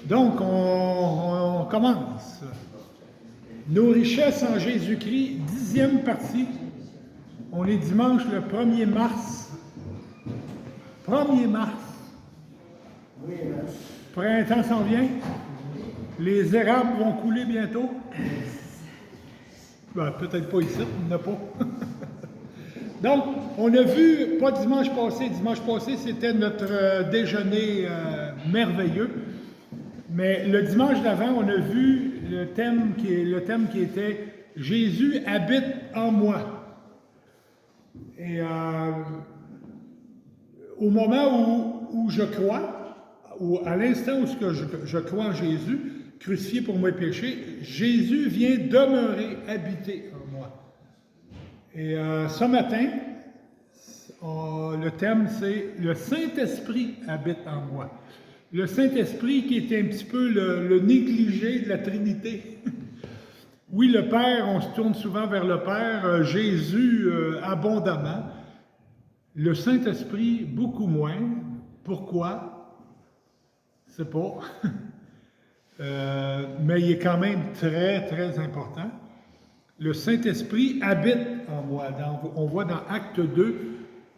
Donc, on commence. Nos richesses en Jésus-Christ, 10e partie. On est dimanche le 1er mars. 1er mars. Printemps s'en vient. Les érables vont couler bientôt. Ben, peut-être pas ici, il n'y en a pas. Donc, on a vu, pas dimanche passé c'était notre déjeuner merveilleux, mais le dimanche d'avant, on a vu le thème qui était « Jésus habite en moi ». Et au moment où je crois, ou à l'instant où je crois en Jésus, crucifié pour mes péchés, Jésus vient demeurer, habiter en moi. Et ce matin, le thème c'est « Le Saint-Esprit habite en moi ». Le Saint-Esprit qui est un petit peu le négligé de la Trinité. Oui, le Père, on se tourne souvent vers le Père, Jésus abondamment. Le Saint-Esprit, beaucoup moins. Pourquoi? Je ne sais pas. Mais il est quand même très, très important. Le Saint-Esprit habite en moi. On voit dans Acte 2,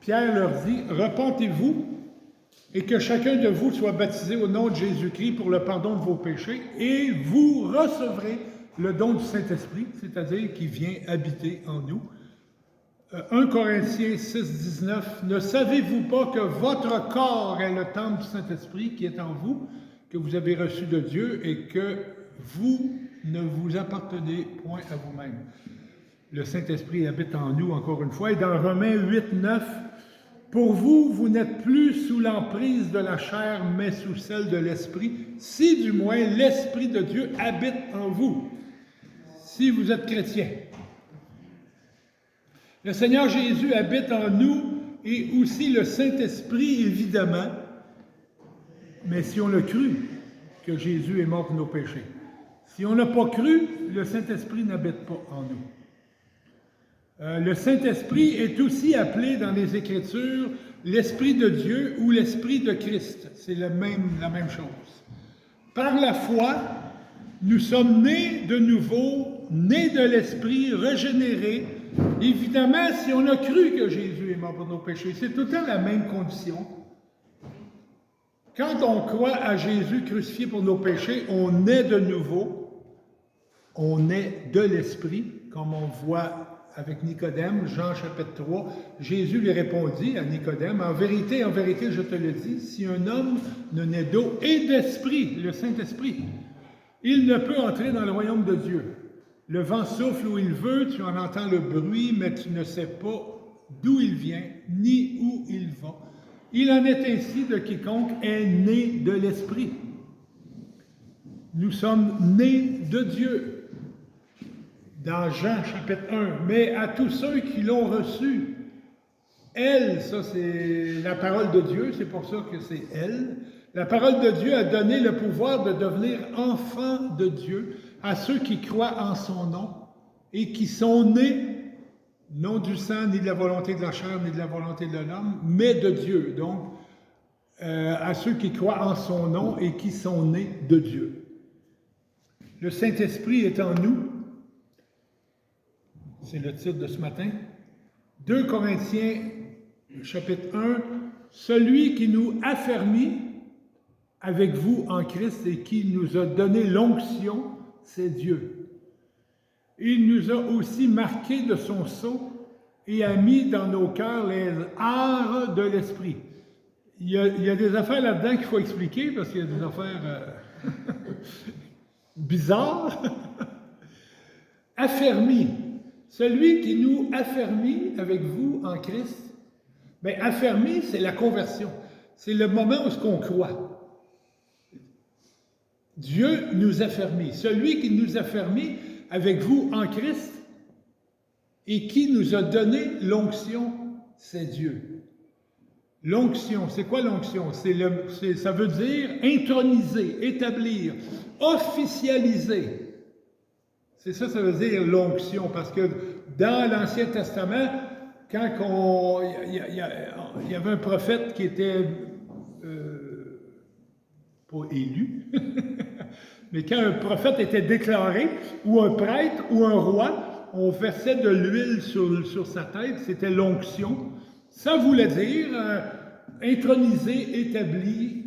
Pierre leur dit, « Repentez-vous et que chacun de vous soit baptisé au nom de Jésus-Christ pour le pardon de vos péchés, et vous recevrez le don du Saint-Esprit, c'est-à-dire qui vient habiter en nous. » 1 Corinthiens 6, 19, « Ne savez-vous pas que votre corps est le temple du Saint-Esprit qui est en vous, que vous avez reçu de Dieu et que vous ne vous appartenez point à vous-même. » Le Saint-Esprit habite en nous, encore une fois. Et dans Romains 8, 9, « Pour vous, vous n'êtes plus sous l'emprise de la chair, mais sous celle de l'Esprit, si du moins l'Esprit de Dieu habite en vous. » Si vous êtes chrétien. Le Seigneur Jésus habite en nous et aussi le Saint-Esprit, évidemment, mais si on l'a cru que Jésus est mort pour nos péchés. Si on n'a pas cru, le Saint-Esprit n'habite pas en nous. Le Saint-Esprit est aussi appelé dans les Écritures l'Esprit de Dieu ou l'Esprit de Christ. C'est la même chose. Par la foi, nous sommes nés de nouveau, nés de l'Esprit, régénérés. Évidemment, si on a cru que Jésus est mort pour nos péchés, c'est tout le temps la même condition. Quand on croit à Jésus crucifié pour nos péchés, on est de nouveau, on est de l'Esprit, comme on voit avec Nicodème, Jean chapitre 3. Jésus lui répondit à Nicodème, « En vérité, je te le dis, si un homme ne naît d'eau et d'esprit, le Saint-Esprit, il ne peut entrer dans le royaume de Dieu. Le vent souffle où il veut, tu en entends le bruit, mais tu ne sais pas d'où il vient, ni où il va. Il en est ainsi de quiconque est né de l'Esprit. » Nous sommes nés de Dieu. Dans Jean chapitre 1, « Mais à tous ceux qui l'ont reçu, elle », ça c'est la parole de Dieu, c'est pour ça que c'est elle, la parole de Dieu a donné le pouvoir de devenir enfants de Dieu à ceux qui croient en son nom et qui sont nés, non du sang, ni de la volonté de la chair, ni de la volonté de l'homme, mais de Dieu. Donc, à ceux qui croient en son nom et qui sont nés de Dieu. Le Saint-Esprit est en nous. C'est le titre de ce matin. 2 Corinthiens, chapitre 1, « Celui qui nous affermit avec vous en Christ et qui nous a donné l'onction, c'est Dieu. Il nous a aussi marqués de son sceau et a mis dans nos cœurs les arts de l'Esprit. » Il y a des affaires là-dedans qu'il faut expliquer parce qu'il y a des affaires bizarres. Affermi. Celui qui nous affermit avec vous en Christ, bien, affermi, c'est la conversion. C'est le moment où on croit. Dieu nous affermit. Celui qui nous affermit avec vous en Christ et qui nous a donné l'onction, c'est Dieu. L'onction, c'est quoi l'onction? Ça veut dire introniser, établir, officialiser. C'est ça veut dire l'onction, parce que dans l'Ancien Testament, quand il y avait un prophète qui était pas élu, mais quand un prophète était déclaré, ou un prêtre, ou un roi, on versait de l'huile sur sa tête, c'était l'onction. Ça voulait dire intronisé, établi,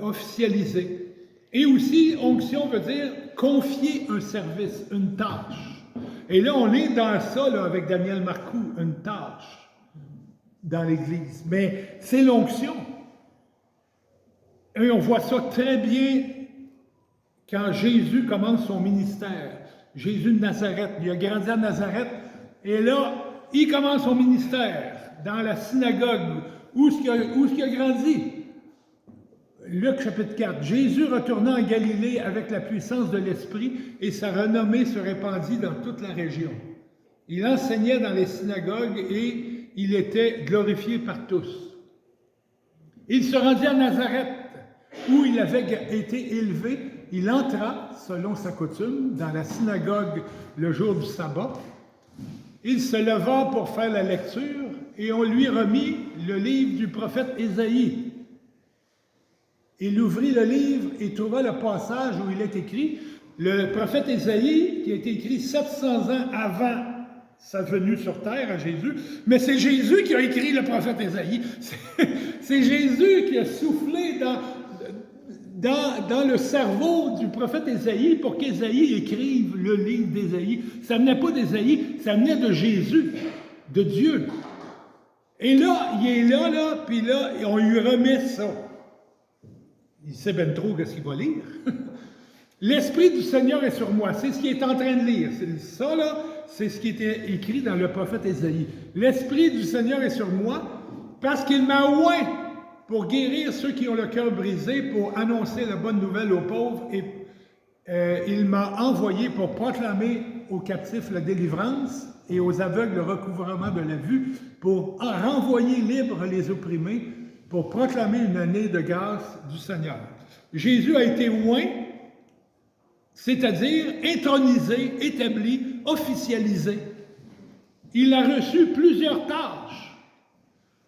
officialisé. Et aussi, onction veut dire confier un service, une tâche. Et là, on est dans ça là, avec Daniel Marcoux, une tâche dans l'Église. Mais c'est l'onction. Et on voit ça très bien quand Jésus commence son ministère. Jésus de Nazareth, il a grandi à Nazareth, et là, il commence son ministère dans la synagogue. Où est-ce qu'il a grandi? Luc chapitre 4. Jésus retourna en Galilée avec la puissance de l'Esprit, et sa renommée se répandit dans toute la région. Il enseignait dans les synagogues, et il était glorifié par tous. Il se rendit à Nazareth, où il avait été élevé. Il entra, selon sa coutume, dans la synagogue le jour du sabbat. Il se leva pour faire la lecture, et on lui remit le livre du prophète Ésaïe. Il ouvrit le livre et trouva le passage où il est écrit, le prophète Ésaïe, qui a été écrit 700 ans avant sa venue sur terre à Jésus, mais c'est Jésus qui a écrit le prophète Ésaïe. C'est Jésus qui a soufflé dans le cerveau du prophète Ésaïe pour qu'Ésaïe écrive le livre d'Ésaïe. Ça venait pas d'Ésaïe, ça venait de Jésus, de Dieu. Et là, il est là, puis là, on lui remet ça. Il sait bien trop qu'est-ce qu'il va lire. L'Esprit du Seigneur est sur moi. C'est ce qu'il est en train de lire. Ça, là, c'est ce qui était écrit dans le prophète Ésaïe. L'Esprit du Seigneur est sur moi parce qu'il m'a oint pour guérir ceux qui ont le cœur brisé, pour annoncer la bonne nouvelle aux pauvres, et il m'a envoyé pour proclamer aux captifs la délivrance et aux aveugles le recouvrement de la vue, pour renvoyer libres les opprimés, pour proclamer une année de grâce du Seigneur. Jésus a été oint, c'est-à-dire intronisé, établi, officialisé. Il a reçu plusieurs tâches.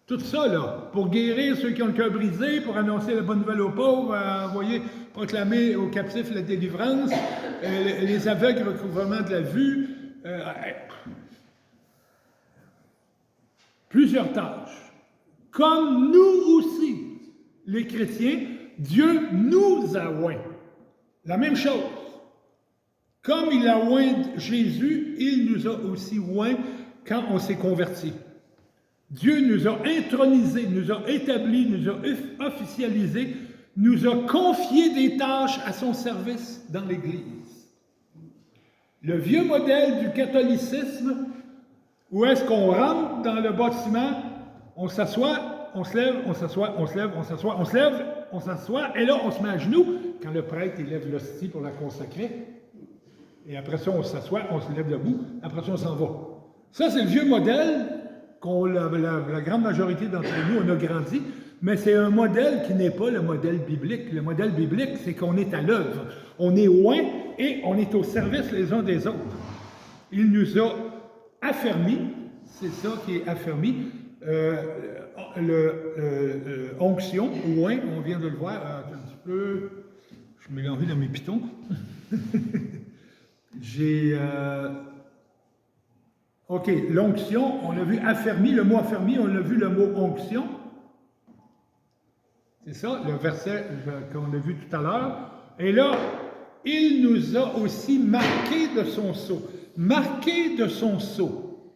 Tout ça, là, pour guérir ceux qui ont le cœur brisé, pour annoncer la bonne nouvelle aux pauvres, envoyer, proclamer aux captifs la délivrance, les aveugles le recouvrement de la vue. Plusieurs tâches. Comme nous aussi, les chrétiens, Dieu nous a oints. La même chose. Comme il a oint Jésus, il nous a aussi oints quand on s'est converti. Dieu nous a intronisés, nous a établis, nous a officialisés, nous a confié des tâches à son service dans l'Église. Le vieux modèle du catholicisme, où est-ce qu'on rentre dans le bâtiment, on s'assoit, on se lève, on s'assoit, on se lève, on s'assoit, on se lève, on s'assoit, et là, on se met à genoux quand le prêtre il lève l'hostie pour la consacrer. Et après ça, on s'assoit, on se lève debout, après ça, on s'en va. Ça, c'est le vieux modèle qu'on, la grande majorité d'entre nous, on a grandi, mais c'est un modèle qui n'est pas le modèle biblique. Le modèle biblique, c'est qu'on est à l'œuvre. On est loin et on est au service les uns des autres. Il nous a affermis, c'est ça qui est affermi, onction, oint, on vient de le voir, un petit peu, je me l'envie dans mes pitons. OK, l'onction, on l'a vu affermi, le mot affermi, on l'a vu le mot onction. C'est ça, le verset qu'on a vu tout à l'heure. Et là, il nous a aussi marqués de son sceau. Marqués de son sceau.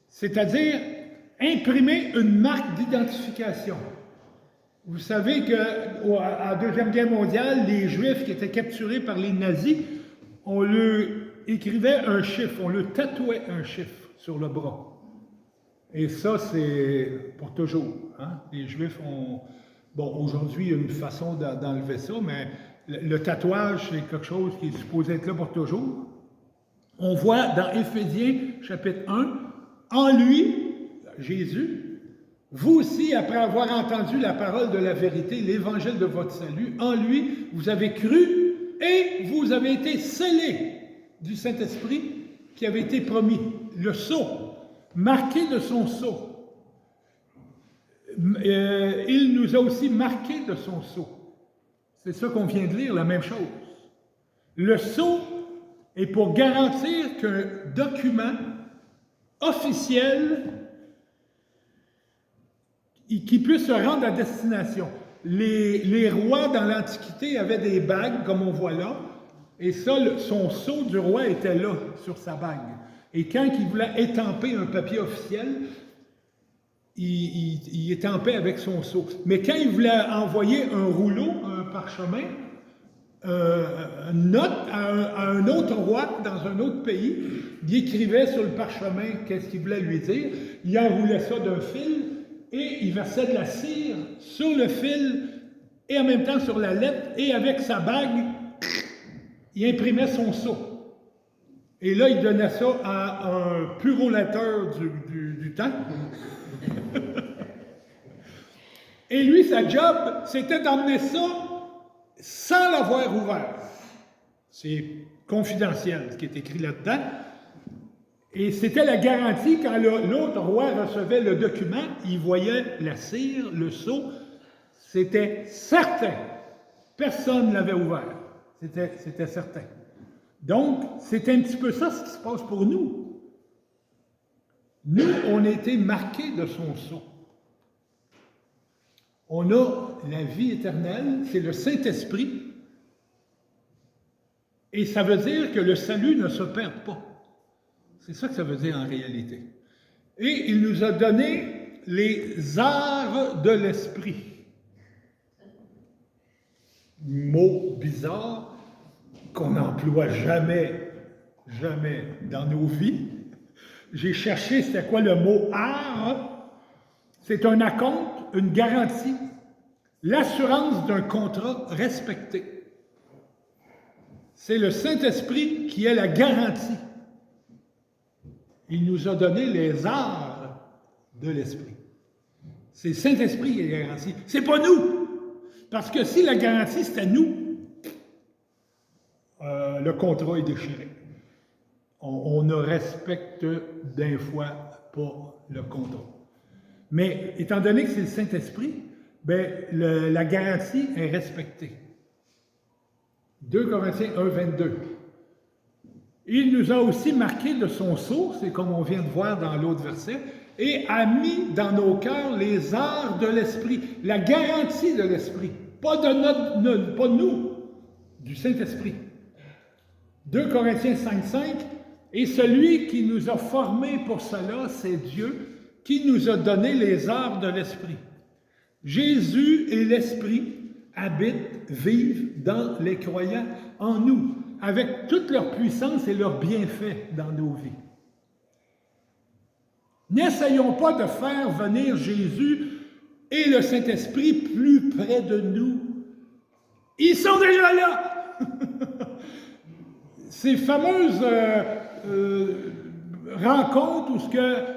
C'est-à-dire imprimer une marque d'identification. Vous savez qu'à la Deuxième Guerre mondiale, les Juifs qui étaient capturés par les nazis, on leur écrivait un chiffre, on leur tatouait un chiffre sur le bras. Et ça, c'est pour toujours. Hein? Les Juifs ont... Bon, aujourd'hui, il y a une façon d'enlever ça, mais le tatouage, c'est quelque chose qui est supposé être là pour toujours. On voit dans Éphésiens, chapitre 1, en lui, Jésus, vous aussi, après avoir entendu la parole de la vérité, l'évangile de votre salut, en lui, vous avez cru et vous avez été scellés du Saint-Esprit qui avait été promis. Le sceau, marqué de son sceau. Il nous a aussi marqué de son sceau. C'est ça qu'on vient de lire, la même chose. Le sceau est pour garantir qu'un document officiel qui puisse se rendre à destination. Les rois dans l'Antiquité avaient des bagues, comme on voit là, et ça, son sceau du roi était là, sur sa bague. Et quand il voulait étamper un papier officiel, il étampait avec son sceau. Mais quand il voulait envoyer un rouleau, un parchemin, une note à un autre roi dans un autre pays, il écrivait sur le parchemin qu'est-ce qu'il voulait lui dire, il enroulait ça d'un fil et il versait de la cire sur le fil et en même temps sur la lettre et avec sa bague, il imprimait son sceau. Et là, il donnait ça à un purolateur du temps. Et lui, sa job, c'était d'emmener ça sans l'avoir ouvert. C'est confidentiel, ce qui est écrit là-dedans. Et c'était la garantie, quand l'autre roi recevait le document, il voyait la cire, le sceau, c'était certain. Personne ne l'avait ouvert. C'était certain. Donc, c'est un petit peu ça ce qui se passe pour nous. Nous, on a été marqués de son sceau. On a la vie éternelle, c'est le Saint-Esprit. Et ça veut dire que le salut ne se perd pas. C'est ça que ça veut dire en réalité. Et il nous a donné les arts de l'esprit. Mot bizarre qu'on n'emploie jamais dans nos vies. J'ai cherché c'était quoi le mot art. C'est un acompte, une garantie, l'assurance d'un contrat respecté. C'est le Saint-Esprit qui est la garantie. Il nous a donné les arts de l'Esprit. C'est le Saint-Esprit qui est la garantie. C'est pas nous! Parce que si la garantie c'était nous, le contrat est déchiré. On ne respecte d'un fois pas le contrat. Mais étant donné que c'est le Saint-Esprit, ben, la garantie est respectée. 2 Corinthiens 1, 22. Il nous a aussi marqué de son sceau, c'est comme on vient de voir dans l'autre verset, et a mis dans nos cœurs les arts de l'Esprit, la garantie de l'Esprit, pas de nous, du Saint-Esprit. 2 Corinthiens 5, 5, et celui qui nous a formés pour cela, c'est Dieu, qui nous a donné les arts de l'Esprit. Jésus et l'Esprit habitent, vivent dans les croyants, en nous, avec toute leur puissance et leurs bienfaits dans nos vies. N'essayons pas de faire venir Jésus et le Saint-Esprit plus près de nous. Ils sont déjà là! Ces fameuses rencontres où ce que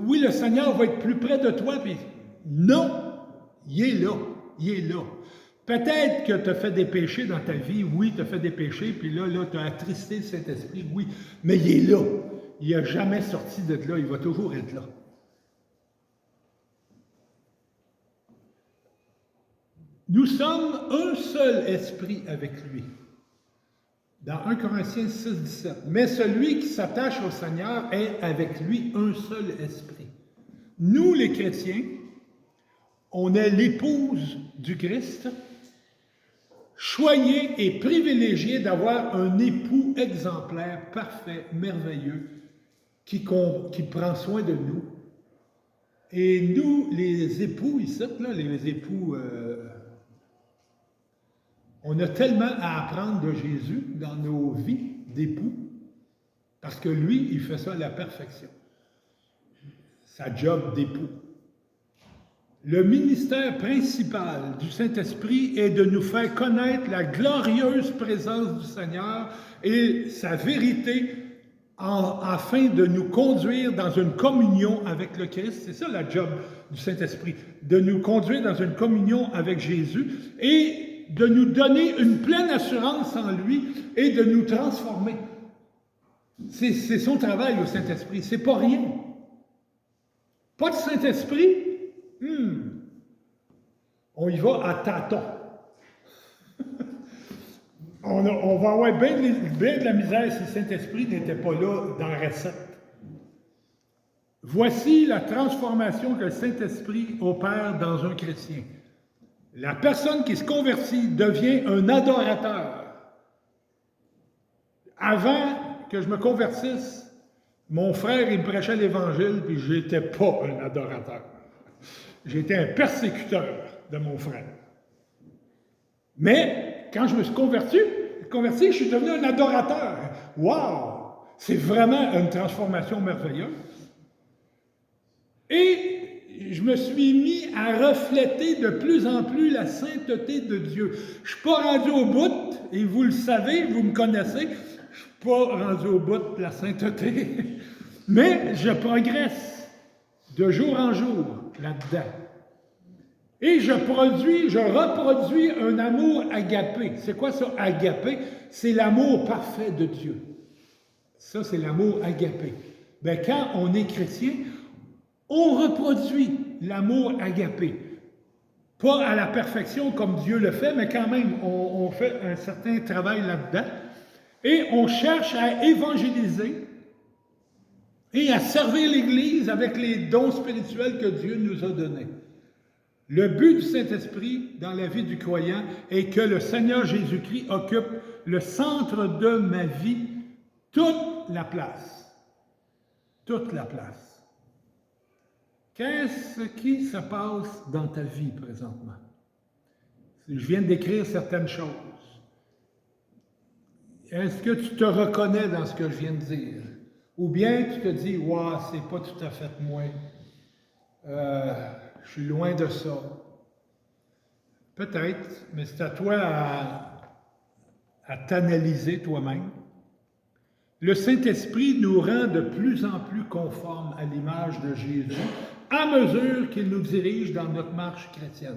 oui, le Seigneur va être plus près de toi, puis non, il est là, il est là. Peut-être que tu as fait des péchés dans ta vie, oui, tu as fait des péchés, puis là tu as attristé le Saint-Esprit, oui, mais il est là. Il n'a jamais sorti de là, il va toujours être là. Nous sommes un seul esprit avec lui. Dans 1 Corinthiens 6, 17. Mais celui qui s'attache au Seigneur est avec lui un seul esprit. Nous, les chrétiens, on est l'épouse du Christ, choyés et privilégiés d'avoir un époux exemplaire, parfait, merveilleux, qui prend soin de nous. Et nous, les époux, ici, là, les époux, on a tellement à apprendre de Jésus dans nos vies d'époux, parce que lui, il fait ça à la perfection. Sa job d'époux. Le ministère principal du Saint-Esprit est de nous faire connaître la glorieuse présence du Seigneur et sa vérité afin de nous conduire dans une communion avec le Christ. C'est ça la job du Saint-Esprit, de nous conduire dans une communion avec Jésus et de nous donner une pleine assurance en lui et de nous transformer. C'est son travail au Saint-Esprit, c'est pas rien. Pas de Saint-Esprit, on y va à tâtons. on va avoir bien de la misère si le Saint-Esprit n'était pas là dans la recette. Voici la transformation que le Saint-Esprit opère dans un chrétien. La personne qui se convertit devient un adorateur. Avant que je me convertisse, mon frère, il me prêchait l'Évangile, puis je n'étais pas un adorateur. J'étais un persécuteur de mon frère. Mais, quand je me suis converti, je suis devenu un adorateur. Wow! C'est vraiment une transformation merveilleuse. Et je me suis mis à refléter de plus en plus la sainteté de Dieu. Je ne suis pas rendu au bout, et vous le savez, vous me connaissez, je ne suis pas rendu au bout de la sainteté, mais je progresse de jour en jour là-dedans. Et je reproduis un amour agapé. C'est quoi ça, agapé? C'est l'amour parfait de Dieu. Ça, c'est l'amour agapé. Bien, quand on est chrétien, on reproduit l'amour agapé. Pas à la perfection comme Dieu le fait, mais quand même, on fait un certain travail là-dedans. Et on cherche à évangéliser et à servir l'Église avec les dons spirituels que Dieu nous a donnés. Le but du Saint-Esprit dans la vie du croyant est que le Seigneur Jésus-Christ occupe le centre de ma vie, toute la place. Toute la place. Qu'est-ce qui se passe dans ta vie présentement? Je viens de décrire certaines choses. Est-ce que tu te reconnais dans ce que je viens de dire? Ou bien tu te dis, « Wow, c'est pas tout à fait moi. Je suis loin de ça. » Peut-être, mais c'est à toi à t'analyser toi-même. Le Saint-Esprit nous rend de plus en plus conformes à l'image de Jésus à mesure qu'il nous dirige dans notre marche chrétienne,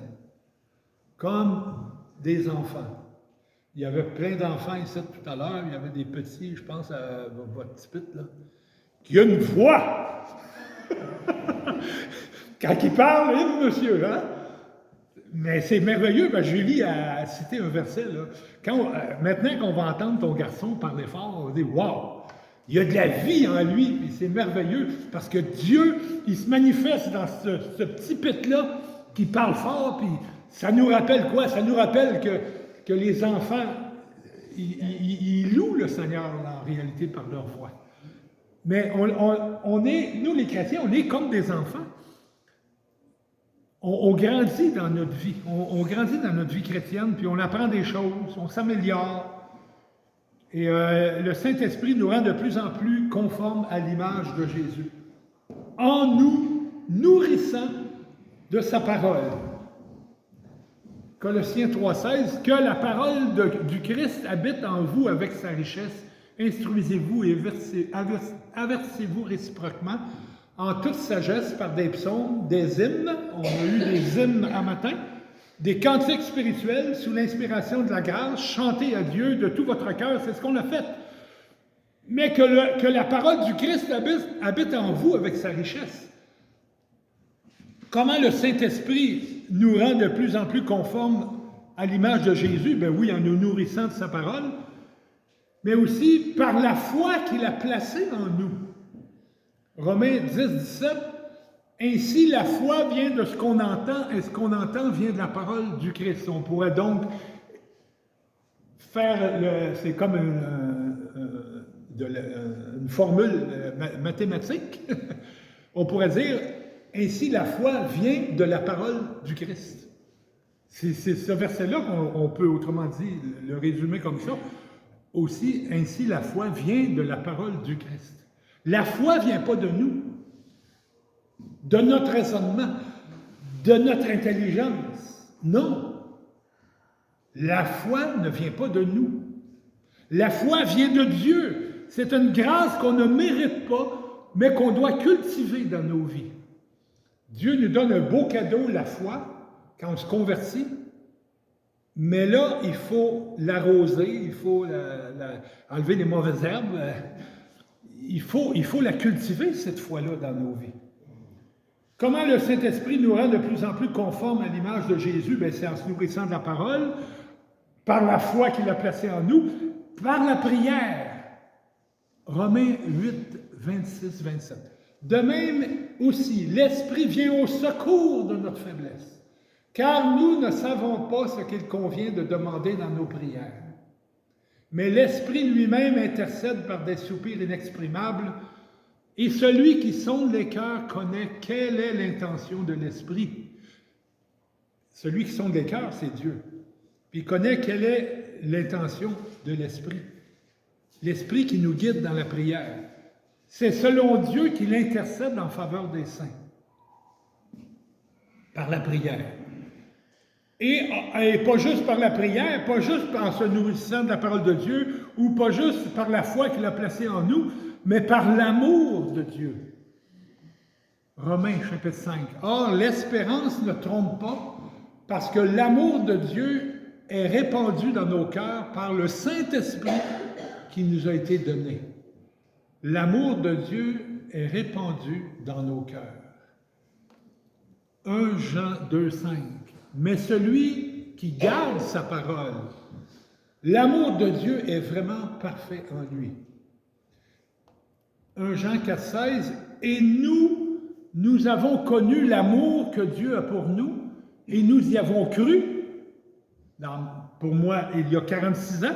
comme des enfants. Il y avait plein d'enfants ici tout à l'heure, il y avait des petits, je pense à votre petit pit, là, qui a une voix! Quand il parle, monsieur, hein? Mais c'est merveilleux, Julie a cité un verset, là. Maintenant qu'on va entendre ton garçon parler fort, on va dire, wow! Il y a de la vie en lui, puis c'est merveilleux, parce que Dieu, il se manifeste dans ce petit pit-là, qui parle fort, puis ça nous rappelle quoi? Ça nous rappelle que les enfants, ils louent le Seigneur, en réalité, par leur voix. Mais nous les chrétiens, on est comme des enfants. On grandit dans notre vie. On grandit dans notre vie chrétienne, puis on apprend des choses, on s'améliore. Et le Saint-Esprit nous rend de plus en plus conformes à l'image de Jésus, en nous nourrissant de sa parole. Colossiens 3,16, que la parole du Christ habite en vous avec sa richesse. Instruisez-vous et avertissez-vous réciproquement en toute sagesse par des psaumes, des hymnes. On a eu des hymnes à matin, des cantiques spirituels sous l'inspiration de la grâce. Chantez à Dieu de tout votre cœur, c'est ce qu'on a fait. Mais que la parole du Christ habite en vous avec sa richesse. Comment le Saint-Esprit nous rend de plus en plus conformes à l'image de Jésus? Ben oui, en nous nourrissant de sa parole, mais aussi par la foi qu'il a placée en nous. Romains 10, 17, ainsi la foi vient de ce qu'on entend, et ce qu'on entend vient de la parole du Christ. On pourrait donc faire, c'est comme une formule mathématique, on pourrait dire, ainsi la foi vient de la parole du Christ. C'est ce verset-là qu'on peut autrement dit le résumer comme ça. Aussi, ainsi la foi vient de la parole du Christ. La foi ne vient pas de nous, de notre raisonnement, de notre intelligence. Non. La foi ne vient pas de nous. La foi vient de Dieu. C'est une grâce qu'on ne mérite pas, mais qu'on doit cultiver dans nos vies. Dieu nous donne un beau cadeau, la foi, quand on se convertit. Mais là, il faut l'arroser, il faut enlever les mauvaises herbes. Il faut la cultiver, cette foi-là, dans nos vies. Comment le Saint-Esprit nous rend de plus en plus conformes à l'image de Jésus? Bien, c'est en se nourrissant de la parole. par la foi qu'il a placée en nous, par la prière. Romains 8, 26, 27. De même aussi, l'Esprit vient au secours de notre faiblesse, car nous ne savons pas ce qu'il convient de demander dans nos prières. Mais l'Esprit lui-même intercède par des soupirs inexprimables, et celui qui sonde les cœurs connaît quelle est l'intention de l'Esprit. Celui qui sonde les cœurs, c'est Dieu. Puis il connaît quelle est l'intention de l'Esprit. L'Esprit qui nous guide dans la prière. C'est selon Dieu qu'il intercède en faveur des saints. Par la prière. Et pas juste par la prière, pas juste en se nourrissant de la parole de Dieu, ou pas juste par la foi qu'il a placée en nous, mais par l'amour de Dieu. Romains chapitre 5. Or, l'espérance ne trompe pas, parce que l'amour de Dieu est répandu dans nos cœurs par le Saint-Esprit qui nous a été donné. L'amour de Dieu est répandu dans nos cœurs. 1 Jean 2, 5. Mais celui qui garde sa parole, l'amour de Dieu est vraiment parfait en lui. 1 Jean 4, 16. Et nous avons connu l'amour que Dieu a pour nous, et nous y avons cru. Pour moi, il y a 46 ans.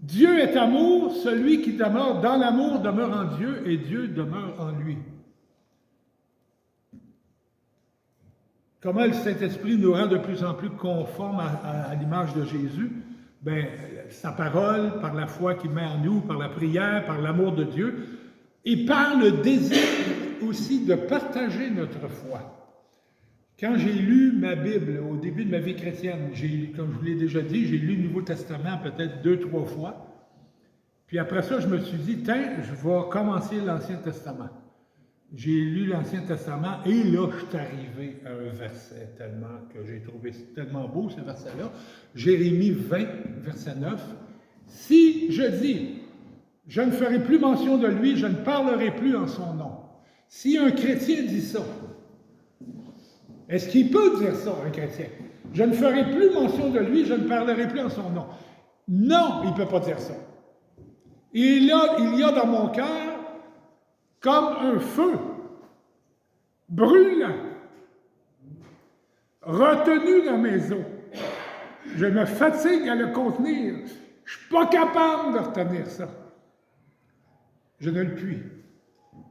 Dieu est amour, celui qui demeure dans l'amour demeure en Dieu, et Dieu demeure en lui. Comment le Saint-Esprit nous rend de plus en plus conformes à l'image de Jésus? Bien, sa parole, par la foi qu'il met en nous, par la prière, par l'amour de Dieu, et par le désir aussi de partager notre foi. Quand j'ai lu ma Bible au début de ma vie chrétienne, comme je vous l'ai déjà dit, j'ai lu le Nouveau Testament peut-être 2-3 fois. Puis après ça, je me suis dit, tiens, je vais commencer l'Ancien Testament. J'ai lu l'Ancien Testament et là, je suis arrivé à un verset que j'ai trouvé tellement beau, ce verset-là. Jérémie 20, verset 9. Si je dis, je ne ferai plus mention de lui, je ne parlerai plus en son nom. Si un chrétien dit ça, est-ce qu'il peut dire ça, un chrétien? Je ne ferai plus mention de lui, je ne parlerai plus en son nom. Non, il ne peut pas dire ça. Il y a dans mon cœur comme un feu brûlant, retenu dans mes os. Je me fatigue à le contenir. Je ne suis pas capable de retenir ça. Je ne le puis.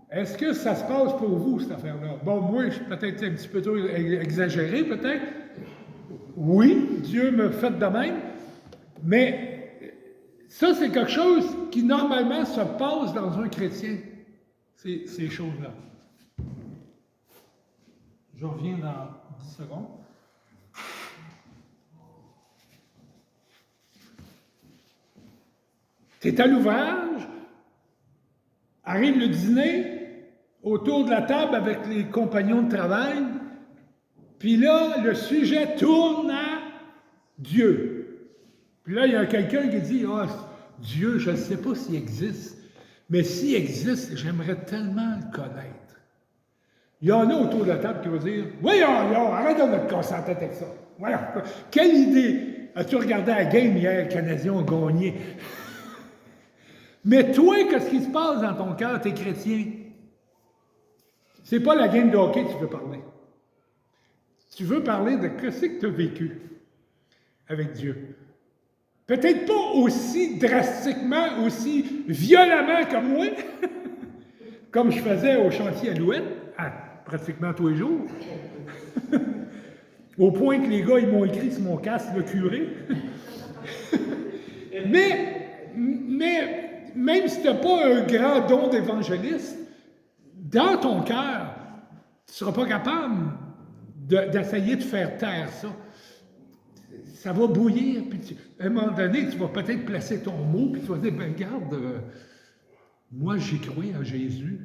Est-ce que ça se passe pour vous, cette affaire-là? Bon, moi, je suis peut-être un petit peu trop exagéré, peut-être. Oui, Dieu me fait de même. Mais ça, c'est quelque chose qui, normalement, se passe dans un chrétien. Ces choses-là. Je reviens dans 10 secondes. Tu es à l'ouvrage, arrive le dîner, autour de la table avec les compagnons de travail, puis là, le sujet tourne à Dieu. Puis là, il y a quelqu'un qui dit, « Ah, Dieu, je ne sais pas s'il existe, mais s'il existe, j'aimerais tellement le connaître. » Il y en a autour de la table qui vont dire, « Voyons, arrête de te casser la tête avec ça. Voyons, quelle idée! As-tu regardé la game hier, le Canadien a gagné? » Mais toi, qu'est-ce qui se passe dans ton cœur, t'es chrétien? C'est pas la game de hockey que tu veux parler. Tu veux parler de ce que tu as vécu avec Dieu. Peut-être pas aussi drastiquement, aussi violemment comme moi, comme je faisais au chantier Alouette, pratiquement tous les jours. Au point que les gars, ils m'ont écrit sur mon casque, le curé. mais même si tu n'as pas un grand don d'évangéliste, dans ton cœur, tu ne seras pas capable d'essayer de faire taire ça. Ça va bouillir, puis à un moment donné, tu vas peut-être placer ton mot, puis tu vas dire, ben regarde, moi j'y crois en Jésus.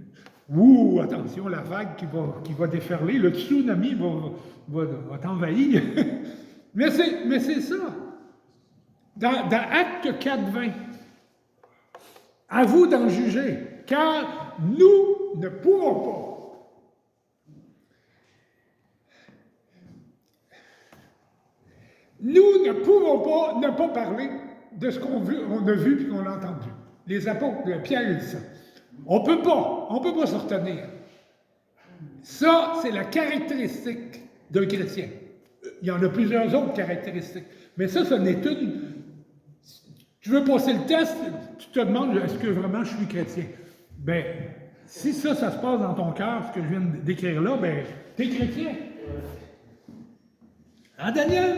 Ouh, attention, la vague qui va déferler, le tsunami va t'envahir. mais c'est ça. Dans Acte 4, 20, à vous d'en juger, car nous ne pourrons pas. Nous ne pouvons pas ne pas parler de ce qu'on a vu et qu'on a entendu. Les apôtres, Pierre dit ça. On ne peut pas se retenir. Ça, c'est la caractéristique d'un chrétien. Il y en a plusieurs autres caractéristiques. Mais ça, ce n'est une. Tu veux passer le test, tu te demandes, est-ce que vraiment je suis chrétien? Bien, si ça se passe dans ton cœur, ce que je viens de décrire là, bien, t'es chrétien. Hein, Daniel?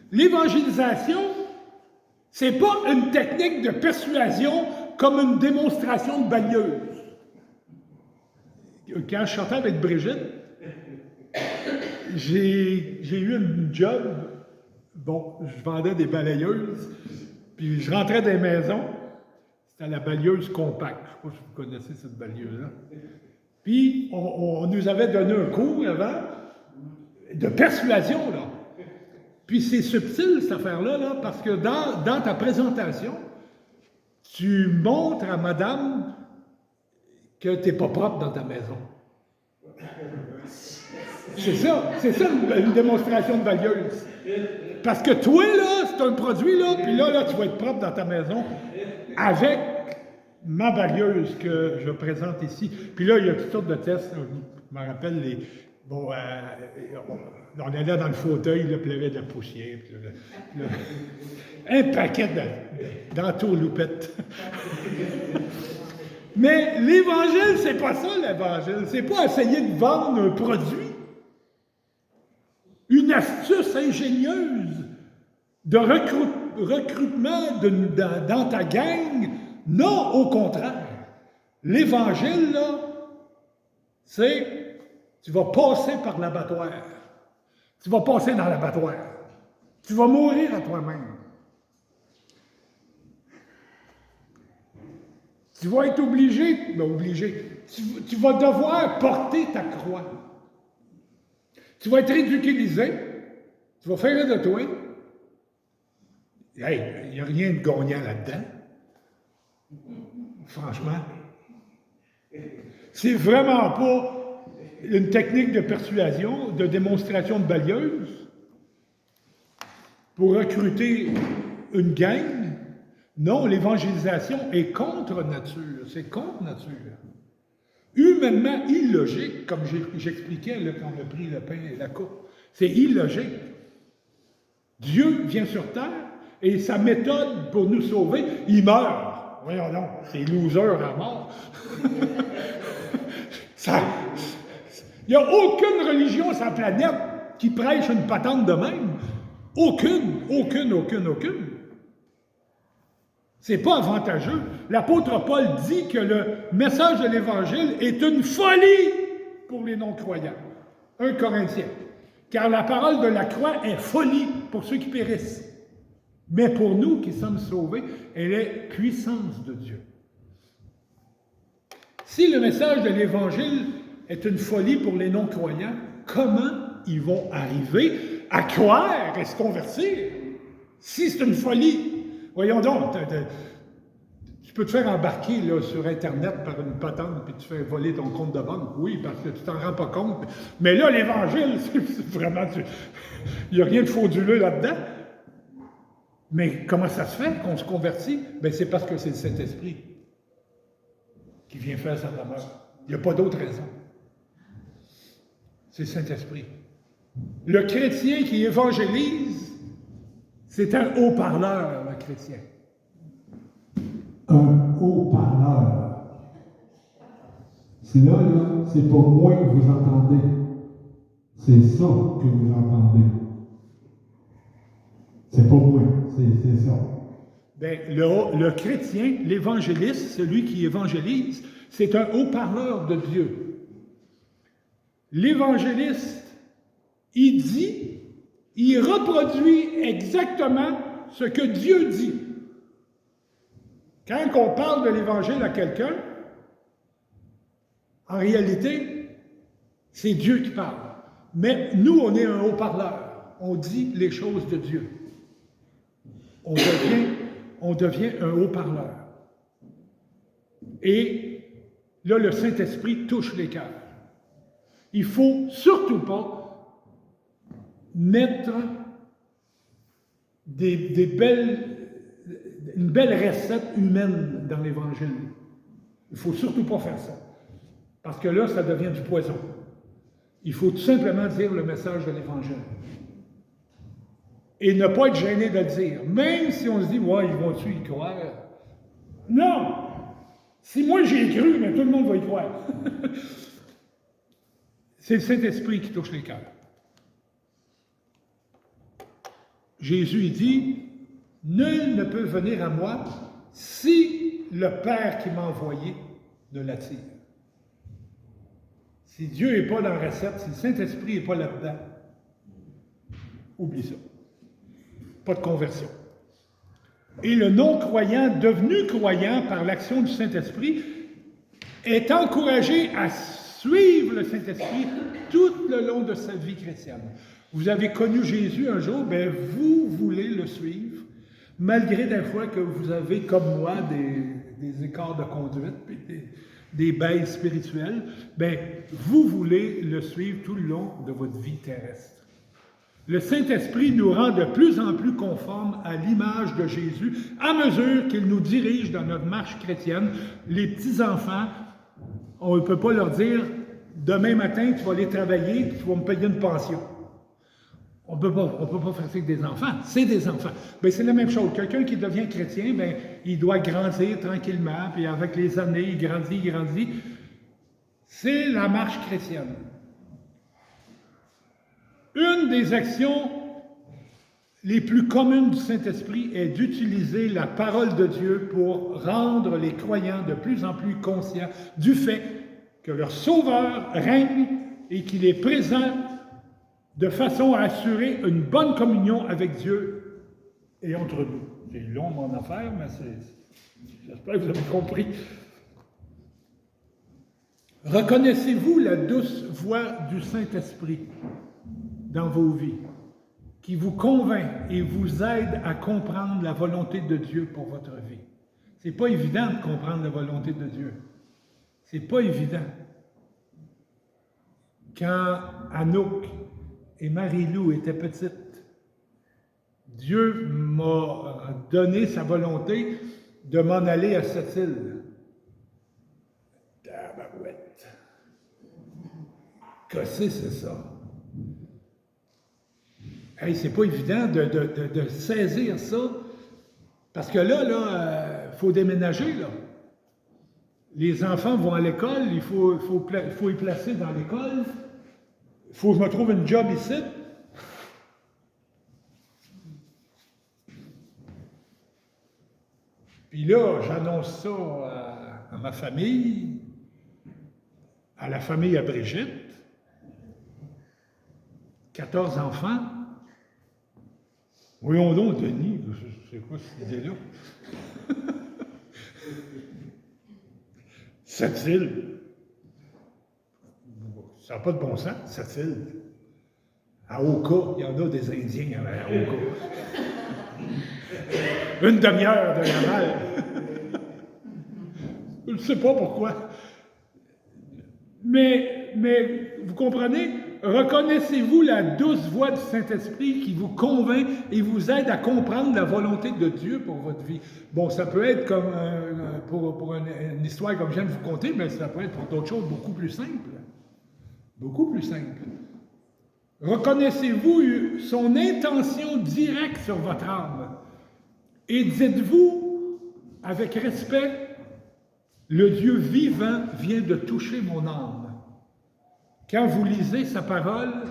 L'évangélisation, c'est pas une technique de persuasion comme une démonstration de balieuse. Quand je chantais avec Brigitte, j'ai eu une job, bon, je vendais des balayeuses, puis je rentrais dans les maisons, c'était la balieuse compacte. Je ne sais pas si vous connaissez cette balieuse-là. Puis, on nous avait donné un cours avant de persuasion, là. Puis c'est subtil, cette affaire-là, là, parce que dans ta présentation, tu montres à madame que tu n'es pas propre dans ta maison. C'est ça une démonstration de balieuse. Parce que toi, là, c'est un produit, là, puis là, tu vas être propre dans ta maison avec ma balieuse que je présente ici. Puis là, il y a toutes sortes de tests. Je me rappelle bon, on allait dans le fauteuil, là, puis il y avait de la poussière. Puis là, un paquet d'entourloupettes. Mais l'Évangile, c'est pas ça, l'Évangile. C'est pas essayer de vendre un produit. Une astuce ingénieuse de recrutement dans ta gang. Non, au contraire. L'Évangile, là, c'est tu vas passer par l'abattoir. Tu vas passer dans l'abattoir. Tu vas mourir à toi-même. Tu vas être obligé, tu vas devoir porter ta croix. Tu vas être ridiculisé. Tu vas faire de toi. Hey, il n'y a rien de gagnant là-dedans. Franchement. C'est vraiment pas une technique de persuasion, de démonstration de balieuse pour recruter une gang. Non, l'évangélisation est contre nature. C'est contre nature. Humainement illogique, comme j'expliquais là, quand on a pris le pain et la coupe. C'est illogique. Dieu vient sur terre et sa méthode pour nous sauver, il meurt. Voyons donc, c'est loser à mort. Il n'y a aucune religion sur la planète qui prêche une patente de même. Aucune. C'est pas avantageux. L'apôtre Paul dit que le message de l'Évangile est une folie pour les non-croyants. 1 Corinthiens. Car la parole de la croix est folie pour ceux qui périssent. Mais pour nous qui sommes sauvés, elle est puissance de Dieu. Si le message de l'Évangile est une folie pour les non-croyants, comment ils vont arriver à croire et se convertir? Si c'est une folie, voyons donc, tu peux te faire embarquer là, sur Internet par une patente puis tu fais voler ton compte de banque. Oui, parce que tu t'en rends pas compte. Mais là, l'Évangile, c'est vraiment... Il n'y a rien de frauduleux là-dedans. Mais comment ça se fait qu'on se convertit? Bien, c'est parce que c'est le Saint-Esprit qui vient faire sa demeure. Il n'y a pas d'autre raison. C'est le Saint-Esprit. Le chrétien qui évangélise, c'est un haut-parleur, le chrétien. Un haut-parleur. C'est là, c'est pas moi que vous entendez. C'est ça que vous entendez. C'est pas moi, c'est ça. Bien, le chrétien, l'évangéliste, celui qui évangélise, c'est un haut-parleur de Dieu. L'évangéliste, il reproduit exactement ce que Dieu dit. Quand on parle de l'Évangile à quelqu'un, en réalité, c'est Dieu qui parle. Mais nous, on est un haut-parleur. On dit les choses de Dieu. On devient un haut-parleur. Et là, le Saint-Esprit touche les cœurs. Il ne faut surtout pas mettre une belle recette humaine dans l'Évangile. Il ne faut surtout pas faire ça. Parce que là, ça devient du poison. Il faut tout simplement dire le message de l'Évangile. Et ne pas être gêné de le dire. Même si on se dit, ouais, ils vont-tu y croire? Non! Si moi j'y ai cru, mais tout le monde va y croire. C'est le Saint-Esprit qui touche les cœurs. Jésus il dit, nul ne peut venir à moi si le Père qui m'a envoyé ne l'attire. Si Dieu n'est pas dans la recette, si le Saint-Esprit n'est pas là-dedans, oublie ça. Pas de conversion. Et le non-croyant, devenu croyant par l'action du Saint-Esprit, est encouragé à suivre le Saint-Esprit tout le long de sa vie chrétienne. Vous avez connu Jésus un jour, bien vous voulez le suivre, malgré des fois que vous avez, comme moi, des écarts de conduite, puis des baisses spirituelles, bien vous voulez le suivre tout le long de votre vie terrestre. Le Saint-Esprit nous rend de plus en plus conformes à l'image de Jésus à mesure qu'il nous dirige dans notre marche chrétienne. Les petits-enfants, on ne peut pas leur dire « Demain matin, tu vas aller travailler et tu vas me payer une pension ». On ne peut pas faire ça avec des enfants. C'est des enfants. Bien, c'est la même chose. Quelqu'un qui devient chrétien, bien, il doit grandir tranquillement, puis avec les années, il grandit. C'est la marche chrétienne. Une des actions les plus communes du Saint-Esprit est d'utiliser la parole de Dieu pour rendre les croyants de plus en plus conscients du fait que leur Sauveur règne et qu'il est présent de façon à assurer une bonne communion avec Dieu et entre nous. C'est long mon affaire, mais j'espère que vous avez compris. Reconnaissez-vous la douce voix du Saint-Esprit dans vos vies, qui vous convainc et vous aide à comprendre la volonté de Dieu pour votre vie. C'est pas évident de comprendre la volonté de Dieu. C'est pas évident. Quand Anouk et Marie-Lou étaient petites, Dieu m'a donné sa volonté de m'en aller à cette île. Tabarouette. Qu'est-ce c'est ça? Hey, c'est pas évident de saisir ça, parce que là, faut déménager, là. Les enfants vont à l'école, il faut les placer dans l'école, il faut que je me trouve une job ici. Puis là, j'annonce ça à ma famille, à la famille à Brigitte, 14 enfants. Voyons donc, Denis, c'est quoi cette idée-là? Cette île. Ça n'a pas de bon sens, cette île. À Oka, il y en a des Indiens à Oka. Une demi-heure de Laval. Je ne sais pas pourquoi. Mais vous comprenez? Reconnaissez-vous la douce voix du Saint-Esprit qui vous convainc et vous aide à comprendre la volonté de Dieu pour votre vie. Bon, ça peut être comme pour une histoire comme je viens de vous conter, mais ça peut être pour d'autres choses beaucoup plus simples. Beaucoup plus simples. Reconnaissez-vous son intention directe sur votre âme et dites-vous avec respect, le Dieu vivant vient de toucher mon âme. Quand vous lisez sa parole,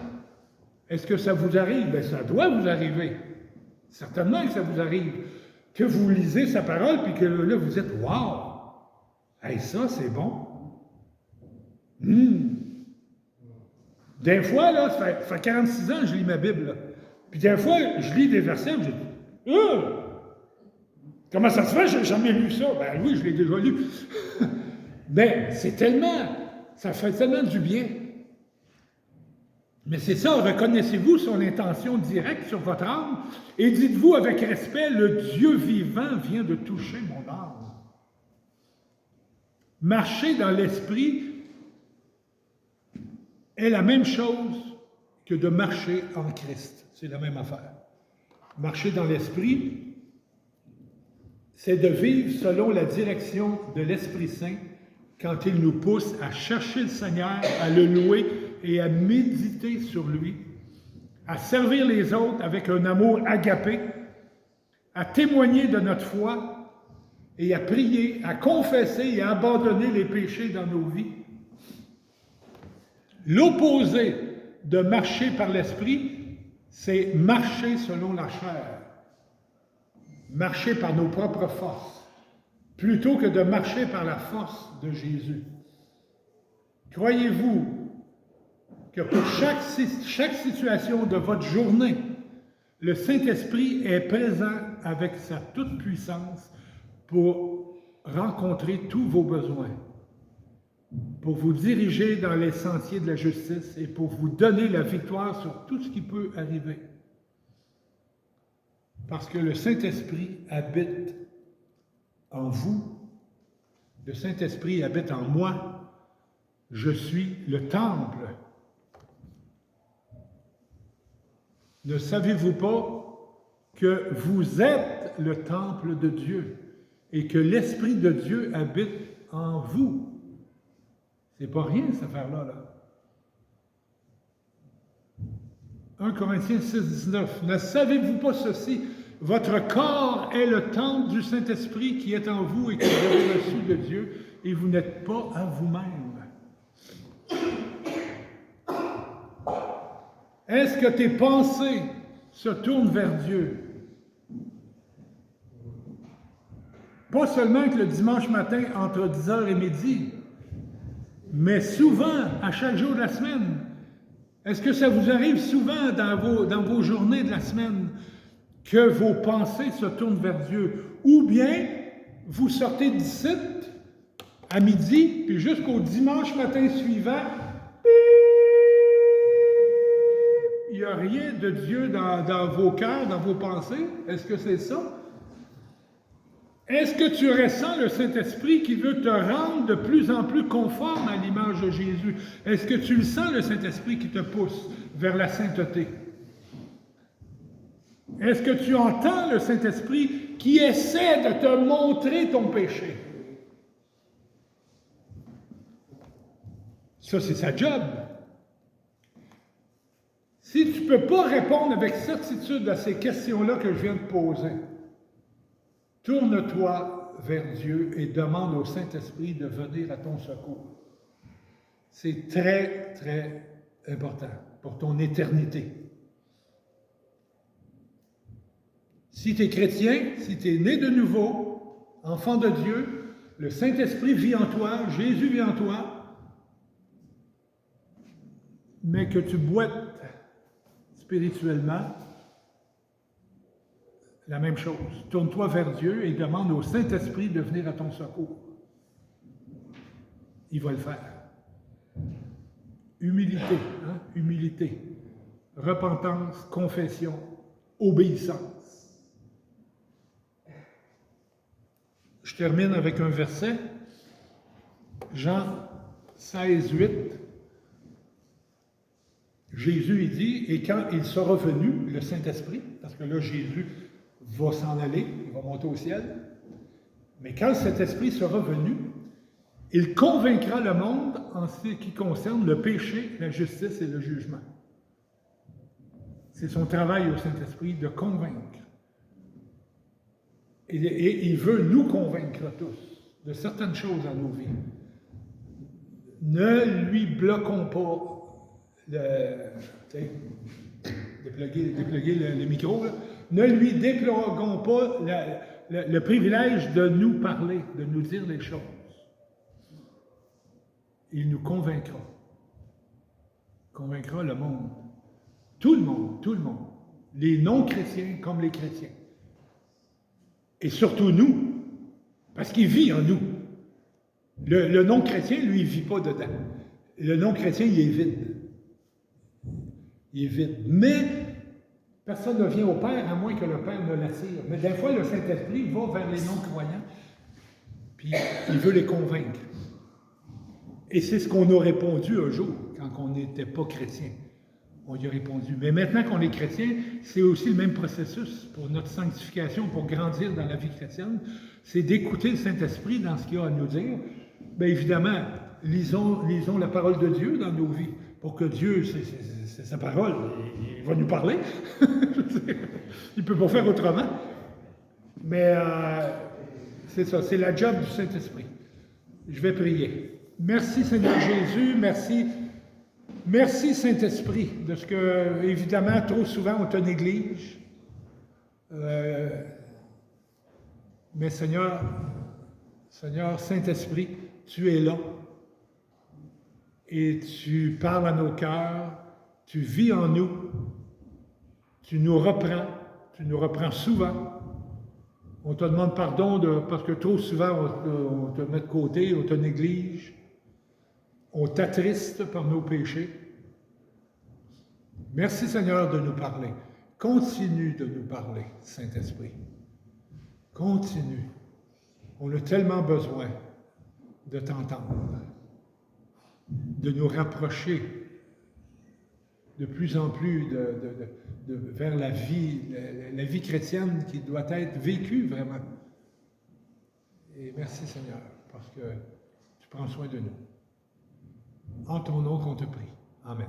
est-ce que ça vous arrive? Bien, ça doit vous arriver. Certainement que ça vous arrive. Que vous lisez sa parole, puis que là, vous dites « Wow! Hey, ça, c'est bon! » Des fois, là, ça fait 46 ans que je lis ma Bible. Là. Puis des fois, je lis des versets, je dis « Comment ça se fait? J'ai jamais lu ça. » Ben oui, je l'ai déjà lu. Mais c'est tellement, ça fait tellement du bien. Mais c'est ça, reconnaissez-vous son intention directe sur votre âme et dites-vous avec respect, le Dieu vivant vient de toucher mon âme. Marcher dans l'esprit, est la même chose que de marcher en Christ. C'est la même affaire. Marcher dans l'Esprit, c'est de vivre selon la direction de l'Esprit Saint quand il nous pousse à chercher le Seigneur, à le louer et à méditer sur lui, à servir les autres avec un amour agapé, à témoigner de notre foi et à prier, à confesser et à abandonner les péchés dans nos vies. L'opposé de marcher par l'Esprit, c'est marcher selon la chair, marcher par nos propres forces, plutôt que de marcher par la force de Jésus. Croyez-vous que pour chaque situation de votre journée, le Saint-Esprit est présent avec sa toute-puissance pour rencontrer tous vos besoins, pour vous diriger dans les sentiers de la justice et pour vous donner la victoire sur tout ce qui peut arriver. Parce que le Saint-Esprit habite en vous, le Saint-Esprit habite en moi, je suis le temple. Ne savez-vous pas que vous êtes le temple de Dieu et que l'Esprit de Dieu habite en vous? C'est pas rien, cette affaire-là. Là. 1 Corinthiens 6, 19. Ne savez-vous pas ceci? Votre corps est le temple du Saint-Esprit qui est en vous et que vous avez reçu de Dieu, et vous n'êtes pas à vous-même. Est-ce que tes pensées se tournent vers Dieu? Pas seulement que le dimanche matin entre 10h et midi, mais souvent, à chaque jour de la semaine. Est-ce que ça vous arrive souvent dans vos journées de la semaine que vos pensées se tournent vers Dieu? Ou bien, vous sortez d'ici à midi, puis jusqu'au dimanche matin suivant, il n'y a rien de Dieu dans vos cœurs, dans vos pensées? Est-ce que c'est ça? Est-ce que tu ressens le Saint-Esprit qui veut te rendre de plus en plus conforme à l'image de Jésus? Est-ce que tu le sens, le Saint-Esprit qui te pousse vers la sainteté? Est-ce que tu entends le Saint-Esprit qui essaie de te montrer ton péché? Ça, c'est sa job. Si tu ne peux pas répondre avec certitude à ces questions-là que je viens de poser, tourne-toi vers Dieu et demande au Saint-Esprit de venir à ton secours. C'est très, très important pour ton éternité. Si tu es chrétien, si tu es né de nouveau, enfant de Dieu, le Saint-Esprit vit en toi, Jésus vit en toi, mais que tu boites spirituellement, la même chose. Tourne-toi vers Dieu et demande au Saint-Esprit de venir à ton secours. Il va le faire. Humilité, hein? Humilité. Repentance, confession, obéissance. Je termine avec un verset. Jean 16, 8. Jésus, il dit, et quand il sera venu, le Saint-Esprit, parce que là, Jésus va s'en aller, il va monter au ciel, mais quand cet esprit sera venu, il convaincra le monde en ce qui concerne le péché, la justice et le jugement. C'est son travail au Saint-Esprit de convaincre. Et il veut nous convaincre tous de certaines choses dans nos vies. Ne lui bloquons pas dépluguer le micro, là. Ne lui déploguons pas le privilège de nous parler, de nous dire les choses. Il nous convaincra. Convaincra le monde. Tout le monde, tout le monde. Les non-chrétiens comme les chrétiens. Et surtout nous, parce qu'il vit en nous. Le non-chrétien, lui, il ne vit pas dedans. Le non-chrétien, il est vide. Il est vide. Mais personne ne vient au Père à moins que le Père ne l'attire. Mais des fois, le Saint-Esprit va vers les non-croyants, puis il veut les convaincre. Et c'est ce qu'on a répondu un jour. quand on n'était pas chrétien. On y a répondu. Mais maintenant qu'on est chrétien, c'est aussi le même processus pour notre sanctification, pour grandir dans la vie chrétienne. C'est d'écouter le Saint-Esprit dans ce qu'il a à nous dire. Bien évidemment, lisons la parole de Dieu dans nos vies, pour que Dieu, c'est sa parole, il va nous parler. Il ne peut pas faire autrement. Mais c'est ça, c'est la job du Saint-Esprit. Je vais prier. Merci Seigneur Jésus, merci. Merci Saint-Esprit, de ce que, évidemment, trop souvent on te néglige. Mais Seigneur, Saint-Esprit, tu es là. Et tu parles à nos cœurs, tu vis en nous, tu nous reprends souvent. On te demande pardon parce que trop souvent on te met de côté, on te néglige. On t'attriste par nos péchés. Merci Seigneur de nous parler. Continue de nous parler, Saint-Esprit. Continue. On a tellement besoin de t'entendre, de nous rapprocher de plus en plus vers la vie chrétienne qui doit être vécue vraiment. Et merci Seigneur, parce que tu prends soin de nous. En ton nom qu'on te prie. Amen.